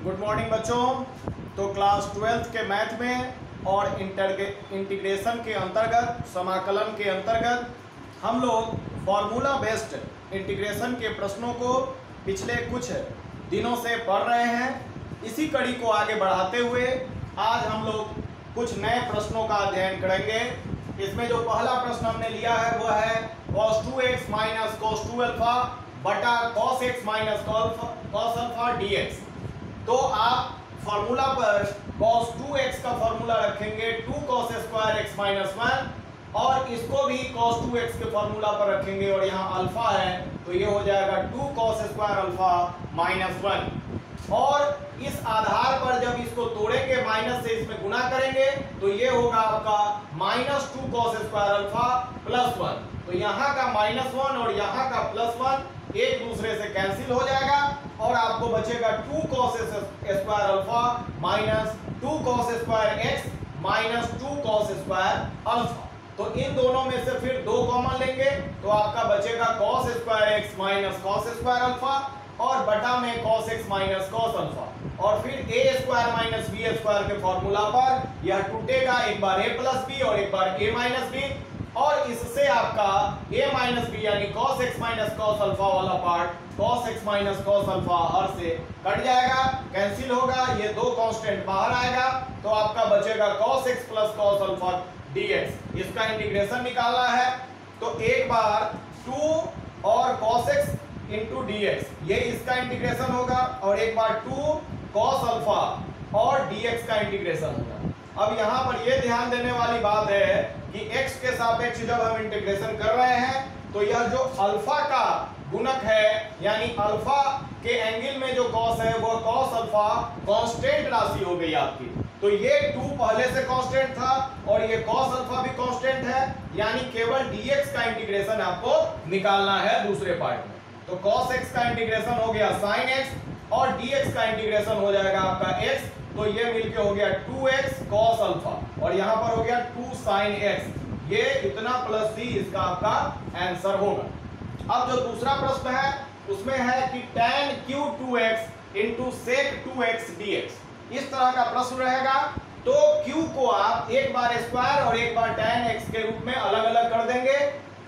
Good morning बच्चों। तो class 12th के मैथ में और इंटीग्रेशन के अंतर्गत, समाकलन के अंतर्गत हम लोग फॉर्मूला बेस्ड इंटीग्रेशन के प्रश्नों को पिछले कुछ दिनों से पढ़ रहे हैं। इसी कड़ी को आगे बढ़ाते हुए आज हम लोग कुछ नए प्रश्नों का अध्ययन करेंगे। इसमें जो पहला प्रश्न हमने लिया है वह है cos 2x minus cos 2 alpha बटा cos x minus cos alpha dx। तो आप फॉर्मूला पर cos 2x का फॉर्मूला रखेंगे 2 cos स्क्वायर x माइनस 1 और इसको भी cos 2x के फॉर्मूला पर रखेंगे और यहाँ अल्फा है तो ये हो जाएगा 2 cos स्क्वायर अल्फा माइनस 1। और इस आधार पर जब इसको तोड़ेंगे माइनस से इसमें गुणा करेंगे तो ये होगा आपका minus 2 cos square alpha plus 1। तो यहाँ का माइनस 1 और यहाँ का प्लस 1 एक दूसरे से कैंसिल हो जाएगा और आपको बचेगा 2 cos square alpha minus 2 cos square x minus 2 cos square alpha. तो इन दोनों में से फिर दो कॉमन लेंगे तो आपका बचेगा cos square x minus cos square alpha और बटा में cos x minus cos alpha और फिर a square minus b square के फॉर्मूला पर यह टूटेगा, एक बार a प्लस b और एक बार a माइनस b और इससे आपका a माइनस बी यानी cos x minus cos alpha वाला part cos x minus cos alpha हर से कट जाएगा, कैंसिल होगा, ये दो कांस्टेंट बाहर आएगा तो आपका बचेगा cos x plus cos alpha dx। इसका इंटीग्रेशन निकालना है तो एक बार 2 और cos x इंटू dx ये इसका इंटीग्रेशन होगा और एक बार 2 cos अल्फा और dx का इंटीग्रेशन होगा। अब यहाँ पर ये ध्यान देने वाली बात है कि x के सापेक्ष जब हम इंटीग्रेशन कर रहे हैं तो यह जो अल्फा का गुणक है यानी अल्फा के एंगल में जो cos है वो cos अल्फा कांस्टेंट राशि हो गई आपकी। तो ये 2 पहले से कांस्टेंट था और ये cos अल्फा भी कांस्टेंट है यानी केवल dx का इंटीग्रेशन आपको निकालना है दूसरे पार्ट में। तो cos x का इंटीग्रेशन हो गया sin x और dx का इंटीग्रेशन हो जाएगा आपका x। तो ये मिलके हो गया 2x cos अल्फा और यहाँ पर हो गया 2 sin x। ये इतना प्लस c इसका आपका आंसर होगा। अब जो दूसरा प्रश्न है उसमें है कि tan q 2x into sec 2x dx। इस तरह का प्रश्न रहेगा तो q को आप एक बार स्क्वायर और एक बार tan x के रूप में अलग अलग कर देंगे।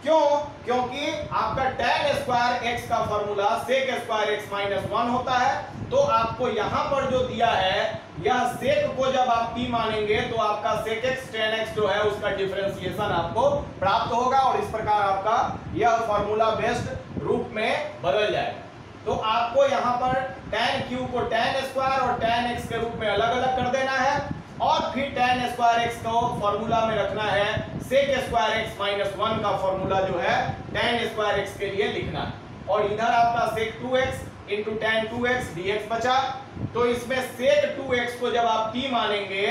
क्यों? क्योंकि आपका tan स्क्वायर x का formula sec square x minus 1 होता है। तो आपको यहाँ पर जो दिया है यह sec को जब आप p मानेंगे तो आपका sec x tan x जो है उसका डिफरेंशिएशन आपको प्राप्त होगा और इस प्रकार आपका यह फॉर्मूला बेस्ड रूप में बदल जाएगा। तो आपको यहाँ पर tan q को tan स्क्वायर और tan x के रूप में अलग अलग कर देना है और फिर tan स्क्वायर x को फॉर्मूला में रखना है sec स्क्वायर x माइनस 1 का फॉर्मूला जो है tan स्क्वायर x के लिए लिखना है और इधर आपका sec 2x into tan 2x dx बचा। तो इसमें sec 2x को जब आप t मानेंगे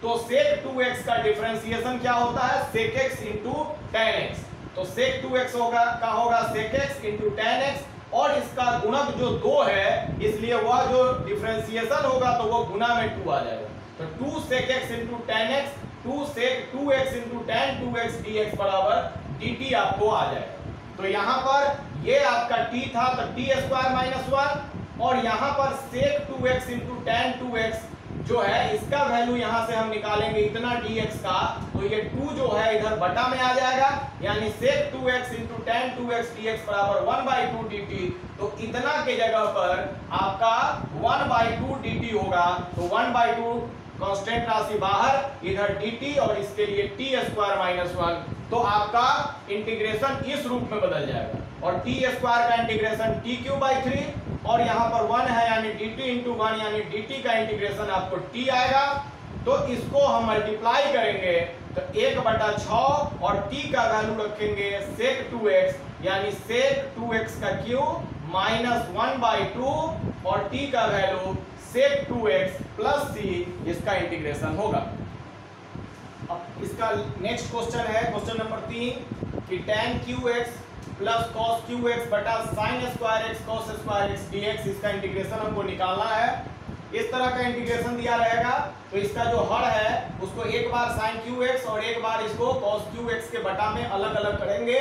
तो sec 2x का डिफरेंशिएशन क्या होता है sec x into tan x। तो sec 2x होगा sec x into tan x और इसका गुणक जो 2 है इसलिए वह जो डिफरेंशिएशन होगा तो वो गुना में 2 आ जाएगा। तो 2 sec x into tan x 2 sec 2x into tan 2x dx बराबर dt आपको आ जाएगा। तो यहाँ पर ये आपका t था तो t स्क्वायर माइनस 1 और यहाँ पर sec 2x into tan 2x जो है इसका वैल्यू यहाँ से हम निकालेंगे इतना dx का तो ये 2 जो है इधर बटा में आ जाएगा यानी sec 2x into tan 2x dx बराबर 1/2 dt। तो इतना के जगह पर आपका 1/2 dt होगा तो 1/2 कांस्टेंट राशि बाहर इधर dt और इसके लिए t स्क्वायर माइनस 1। तो आपका इंटीग्रेशन इस रूप में बदल जाएगा और t स्क्वायर का इंटीग्रेशन t³ और यहाँ पर 1 है यानी dt इंटू 1 यानी dt का इंटीग्रेशन आपको t आएगा। तो इसको हम मल्टीप्लाई करेंगे तो 1/6 और t का वैल्यू रखेंगे sec 2x यानी sec 2x का क्यूब माइनस 1/2 और t का value sec 2x plus c इसका इंटीग्रेशन होगा। अब इसका नेक्स्ट क्वेश्चन है क्वेश्चन नंबर 3 कि tan qx plus cos qx बटा sin square x cos square x dx इसका इंटीग्रेशन हमको निकालना है। इस तरह का इंटीग्रेशन दिया रहेगा तो इसका जो हर है उसको एक बार sin qx और एक बार इसको cos qx के बटा में अलग अलग करेंगे।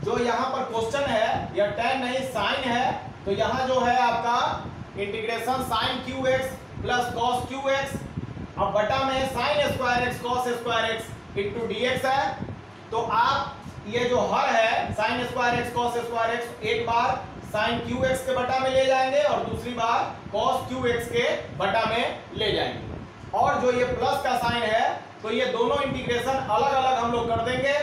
जो यहाँ पर क्वेश्चन है यह tan नहीं sin है तो यहाँ जो है आपका integration sine cube x plus cos cube x, अब बटा में sine square x cos square x into d x है। तो आप ये जो हर है sine square x cos square x एक बार साइन क्यू एक्स के बटा में ले जाएंगे और दूसरी बार कॉस क्यू एक्स के बटा में ले जाएंगे। और जो ये प्लस का साइन है तो ये दोनों इंटीग्रेशन अलग अलग हम लोग कर देंगे।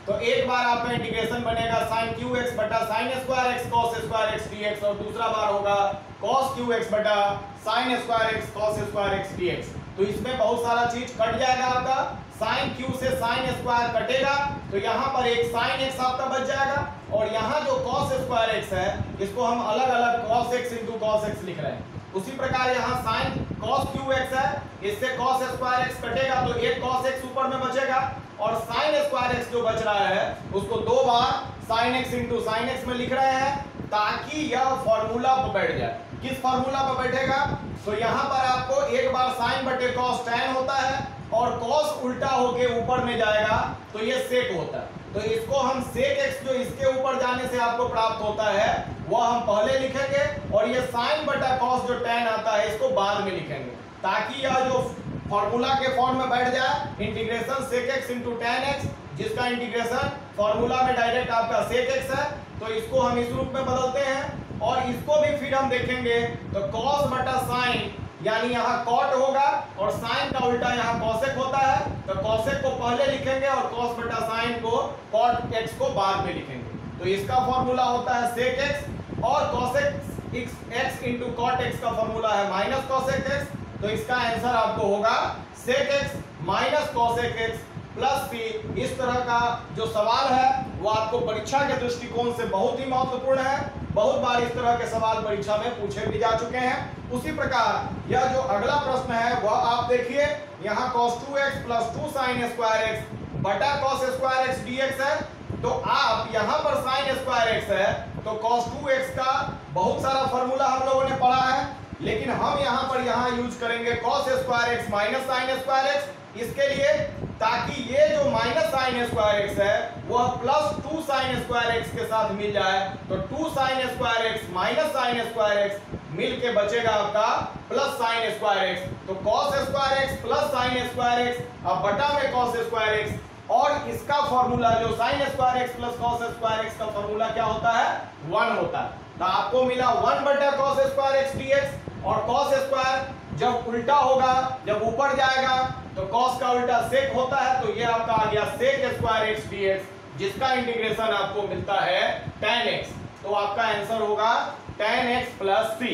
तो एक बार आपका इंटीग्रेशन बनेगा साइन क्यू एक्स बटा sign square x cos square x D x, और दूसरा बार होगा कॉस क्यू एक्स बटा sign square x cos square x D x. तो इसमें बहुत सारा चीज कट जाएगा आपका, साइन क्यू से साइन स्क्वायर कटेगा तो यहाँ पर एक साइन एक्स आपका बच जाएगा, और यहाँ जो कॉस स्क्वायर एक्स है इसको हम अलग अलग cos x into cos x लिख रहे हैं। उसी प्रकार यहाँ साइन कॉस क्यू एक्स है, इससे कॉस स्क्वायर एक्स कटेगा तो एक कॉस एक्स ऊपर में बचेगा, और साइन स्क्वायर एक्स जो बच रहा है उसको दो बार sine x into sine x में लिख रहे हैं ताकि यह फॉर्मूला पर बैठ जाए। किस फॉर्मूला पर बैठेगा? तो यहाँ पर आपको एक बार साइन बटे कॉस टैन होता है और कॉस उल्टा होके ऊपर में जाएगा तो ये सेक होता है। तो इसको हम सेक एक्स जो इसके ऊपर जाने से आपको प्राप्त होता है वह हम पहले लिखेंगे, और ये साइन बटा कॉस जो टैन आता है इसको बाद में लिखेंगे ताकि यह जो फॉर्मूला के फॉर्म में बैठ जाए integration sec x into tan x, जिसका इंटीग्रेशन फॉर्मूला में डायरेक्ट आपका सेक एक्स है। तो इसको हम इस रूप में बदलते हैं और इसको भी फिर हम देखेंगे तो कॉस बटा साइन यानी यहाँ कॉट होगा और साइन का उल्टा यहाँ कॉसेक होता है, तो कॉसेक को पहले लिखेंगे और कॉस बटा साइन को कॉट एक्स को बाद में लिखेंगे। तो इसका फॉर्मूला होता है सेक एक्स, और cosec x into cot x का फॉर्मूला है माइनस कॉसेक एक्स। तो इसका आंसर आपको होगा sec x minus cosec x plus C. इस तरह का जो सवाल है वो आपको परीक्षा के दृष्टिकोण से बहुत ही महत्वपूर्ण है, बहुत बार इस तरह के सवाल परीक्षा में पूछे भी जा चुके हैं। उसी प्रकार यह जो अगला प्रश्न है वह आप देखिए, यहाँ cos 2x plus 2 sin square x बटा cos स्क्वायर एक्स dx है। तो आप यहाँ पर sin स्क्वायर एक्स है तो cos 2x का बहुत सारा फॉर्मूला हम लोगों ने पढ़ा है, लेकिन हम यहाँ पर यूज करेंगे cos square x minus sine square x इसके लिए, ताकि ये जो माइनस साइन स्क्वायर एक्स है वह प्लस 2 साइन स्क्वायर एक्स के साथ मिल जाए। तो 2 sine square x minus sine square x मिल के बचेगा आपका प्लस साइन स्क्वायर एक्स। तो cos square x plus sine square x, अब बटा में कॉस स्क्वायर एक्स, और इसका फॉर्मूला जो sign square x plus cos square x का फॉर्मूला क्या होता है? 1 होता है। तो आपको मिला 1 बटा कॉस स्क्वायर एक्स dx, और कॉस स्क्वायर जब उल्टा होगा जब ऊपर जाएगा तो कॉस का उल्टा सेक होता है, तो ये आपका आ गया सेक स्क्वायर एक्स dx, जिसका इंटीग्रेशन आपको मिलता है tan x। तो आपका आंसर होगा tan x प्लस c।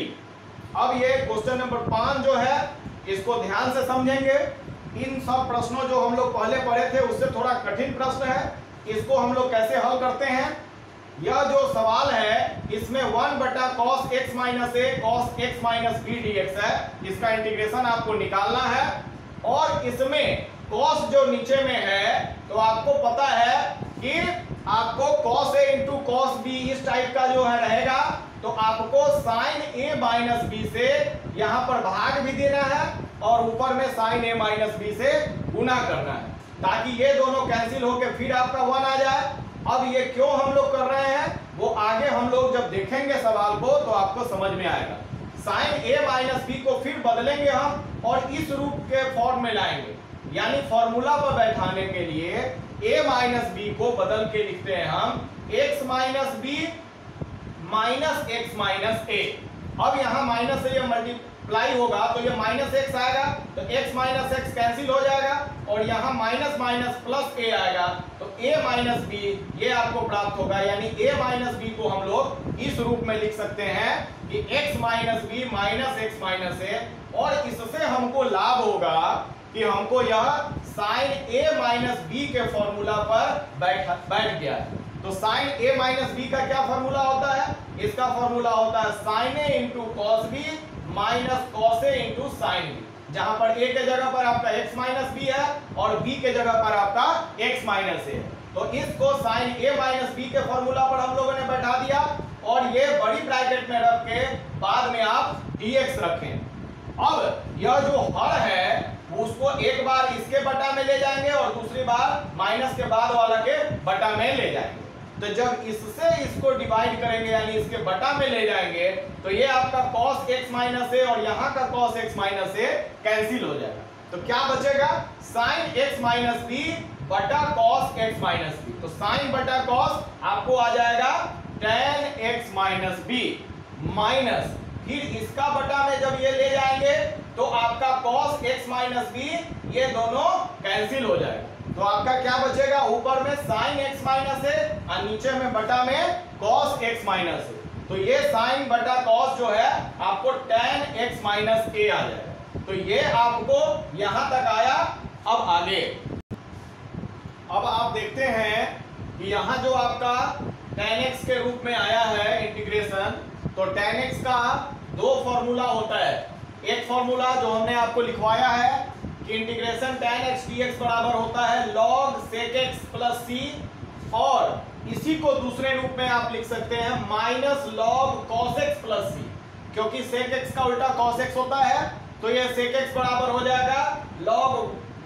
अब ये क्वेश्चन नंबर 5 जो है इसको ध्यान से समझेंगे। इन सब प्रश्नों जो हम लोग पहले पढ़े थे उससे थोड़ा कठिन प्रश्न है, इसको हम लोग कैसे हल करते हैं। यह जो सवाल है इसमें 1 बटा cos x minus A cos x minus B dx है, इसका इंटीग्रेशन आपको निकालना है। और इसमें कॉस जो नीचे में है तो आपको पता है कि आपको cos A into cos B इस टाइप का जो है रहेगा, तो आपको साइन ए माइनस बी से यहाँ पर भाग भी देना है और ऊपर में साइन ए माइनस बी से गुना करना है, ताकि ये दोनों कैंसिल होके फिर आपका 1 आ जाए। अब ये क्यों हम लोग कर रहे हैं वो आगे हम लोग जब देखेंगे सवाल को तो आपको समझ में आएगा। साइन ए माइनस बी को फिर बदलेंगे हम और इस रूप के फॉर्म में लाएंगे, यानी फॉर्मूला पर बैठाने के लिए a माइनस बी को बदल के लिखते हैं हम x minus B minus x minus A. अब यहाँ माइनस से ये मल्टीप्लाई होगा तो ये माइनस एक्स आएगा, तो x माइनस एक्स कैंसिल हो जाएगा और यहाँ माइनस माइनस प्लस ए आएगा, तो a माइनस बी ये आपको प्राप्त होगा। यानी a माइनस बी को हम लोग इस रूप में लिख सकते हैं कि x minus B minus x minus A, और इससे हमको लाभ होगा कि हमको यह साइन a माइनस बी के फॉर्मूला पर बैठ गया है। तो साइन a माइनस बी का क्या फॉर्मूला होता है? इसका फॉर्मूला होता है sine a into cos b minus cos a into sine b, जहां पर a के जगह पर आपका x माइनस बी है और b के जगह पर आपका x माइनस a है। तो इसको साइन a माइनस बी के फॉर्मूला पर हम लोगों ने बैठा दिया और ये बड़ी ब्रैकेट में रख के बाद में आप dx रखें। अब यह जो हर है उसको एक बार इसके बटा में ले जाएंगे और दूसरी बार माइनस के बाद वाला के बटा में ले जाएंगे। तो जब इससे इसको डिवाइड करेंगे यानी इसके बटा में ले जाएंगे तो ये आपका cos x माइनस ए और यहाँ का cos x minus a cancel हो जाएगा। तो क्या बचेगा, sin x माइनस बी बटा cos x माइनस बी। तो sin बटा cos आपको आ जाएगा tan x minus B minus फिर इसका बटा में जब ये ले जाएंगे तो आपका cos x माइनस बी ये दोनों कैंसिल हो जाएगा। तो आपका क्या बचेगा, ऊपर में sin x माइनस है और नीचे में बटा में cos x माइनस है। तो ये sin बटा cos जो है आपको tan x माइनस a आ जाएगा। तो ये आपको यहां तक आया। अब आगे अब आप देखते हैं कि यहां जो आपका tan x के रूप में आया है इंटीग्रेशन, तो tan x का दो फॉर्मूला होता है। एक फॉर्मूला जो हमने आपको लिखवाया है कि इंटीग्रेशन tan x dx बराबर होता है log sec x plus c, और इसी को दूसरे रूप में आप लिख सकते हैं minus log cos x plus c, क्योंकि sec x का उल्टा cos x होता है। तो ये sec x बराबर हो जाएगा log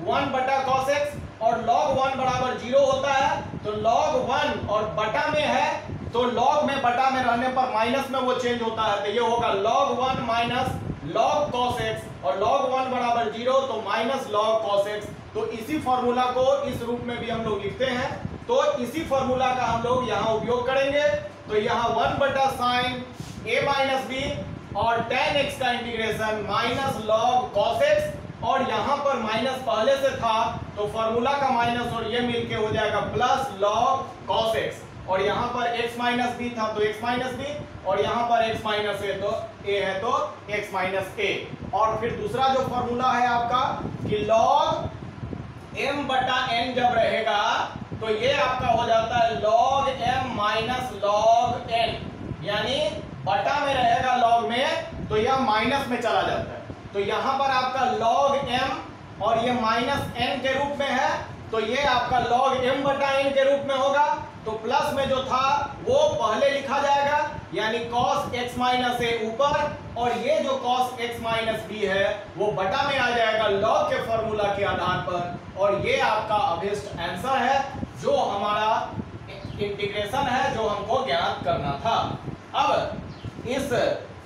1 बटा cos x, और log 1 बराबर 0 होता है। तो log 1 और बटा में है तो log में बटा में रहने पर माइनस में वो चेंज होता है। तो ये होगा log 1 minus log cos x, और log 1 बराबर 0 तो माइनस log cos x। तो इसी फॉर्मूला को इस रूप में भी हम लोग लिखते हैं। तो इसी फॉर्मूला का हम लोग यहाँ उपयोग करेंगे। तो यहाँ 1 बटा साइन a माइनस बी और tan x का integration minus log cos x, और यहाँ पर माइनस पहले से था तो फॉर्मूला का माइनस और ये मिलके हो जाएगा प्लस log cos x, और यहाँ पर x माइनस बी था तो x माइनस बी, और यहाँ पर x माइनस ए तो a है तो x माइनस ए। और फिर दूसरा जो फॉर्मूला है आपका कि log m बटा n जब रहेगा तो ये आपका हो जाता है log m minus log n, यानी बटा में रहेगा log में तो यह माइनस में चला जाता है। तो यहाँ पर आपका log m और ये माइनस n के रूप में है, तो ये आपका log m बटा n के रूप में होगा। तो प्लस में जो था वो पहले लिखा जाएगा यानी cos x माइनस a ऊपर, और ये जो cos x माइनस b है वो बटा में आ जाएगा log के फॉर्मूला के आधार पर। और ये आपका अभिष्ट आंसर है जो हमारा इंटीग्रेशन है जो हमको ज्ञात करना था। अब इस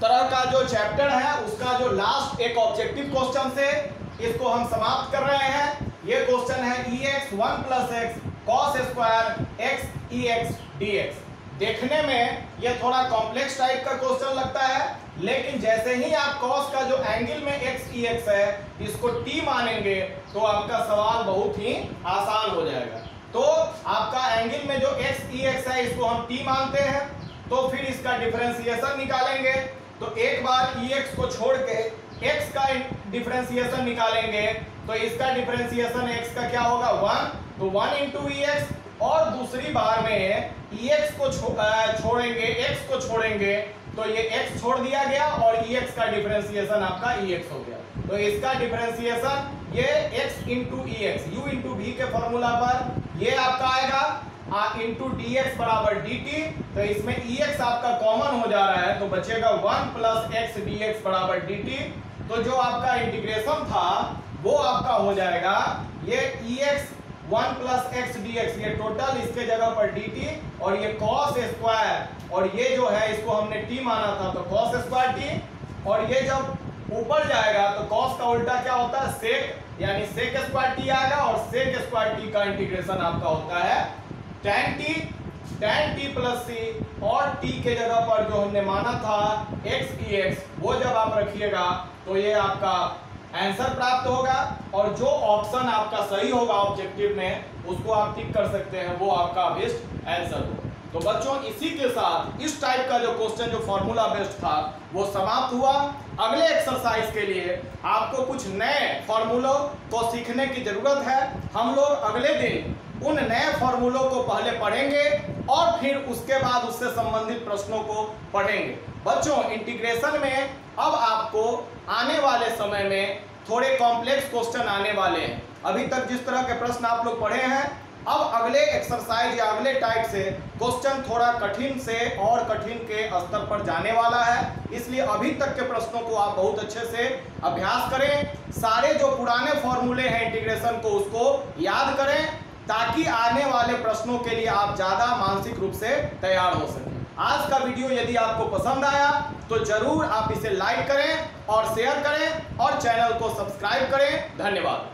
तरह का जो चैप्टर है उसका जो लास्ट एक ऑब्जेक्टिव क्वेश्चन से इसको हम समाप्त कर रहे हैं। ये क्वेश्चन है ex 1 plus x cos square x ex dx। देखने में ये थोड़ा कॉम्प्लेक्स टाइप का क्वेश्चन लगता है, लेकिन जैसे ही आप cos का जो एंगल में x ex है इसको t मानेंगे तो आपका सवाल बहुत ही आसान हो जाएगा। तो आपका एंगल में जो x ex है इसको हम t मानते हैं, तो फिर इसका डिफरेंशिएशन निकालेंगे। तो एक बार ex को छोड़ के x का डिफरेंशिएशन निकालेंगे तो इसका डिफरेंशिएशन x का क्या होगा 1, तो 1 इंटू ex, और दूसरी बार में ex को छोड़ेंगे x को छोड़ेंगे तो ये x छोड़ दिया गया और ex का डिफरेंशिएशन आपका ex हो गया। तो इसका डिफरेंशिएशन ये x into ex u into v के फॉर्मूला पर ये आपका आएगा इंटू dx बराबर dt। तो इसमें ex आपका कॉमन हो जा रहा है तो बचेगा 1 प्लस x dx बराबर dt। तो जो आपका इंटीग्रेशन था वो आपका हो जाएगा ये ex 1 प्लस x dx, ये टोटल इसके जगह पर dt, और ये cos स्क्वायर, और ये जो है इसको हमने t माना था तो cos स्क्वायर t, और ये जब ऊपर जाएगा तो cos का उल्टा क्या होता है sec, यानी sec स्क्वायर t आएगा, और sec स्क्वायर t का इंटीग्रेशन आपका होता है tan t प्लस c, और t के जगह पर जो हमने माना था x ex वो जब आप रखिएगा तो ये आपका आंसर प्राप्त होगा, और जो ऑप्शन आपका सही होगा ऑब्जेक्टिव में उसको आप टिक कर सकते हैं, वो आपका अभिष्ट आंसर होगा। तो बच्चों इसी के साथ इस टाइप का जो क्वेश्चन जो फॉर्मूला बेस्ड था वो समाप्त हुआ। अगले एक्सरसाइज के लिए आपको कुछ नए फॉर्मूलों को सीखने की जरूरत है। हम लोग अगले दिन उन नए फॉर्मूलों को पहले पढ़ेंगे और फिर उसके बाद उससे संबंधित प्रश्नों को पढ़ेंगे। बच्चों इंटीग्रेशन में अब आपको आने वाले समय में थोड़े कॉम्प्लेक्स क्वेश्चन आने वाले हैं। अभी तक जिस तरह के प्रश्न आप लोग पढ़े हैं, अब अगले एक्सरसाइज या अगले टाइप से क्वेश्चन थोड़ा कठिन से और कठिन के स्तर पर जाने वाला है। इसलिए अभी तक के प्रश्नों को आप बहुत अच्छे से अभ्यास करें। सारे जो पुराने फॉर्मूले हैं इंटीग्रेशन को उसको याद करें, ताकि आने वाले प्रश्नों के लिए आप ज़्यादा मानसिक रूप से तैयार हो सकें। आज का वीडियो यदि आपको पसंद आया तो जरूर आप इसे लाइक करें और शेयर करें और चैनल को सब्सक्राइब करें। धन्यवाद।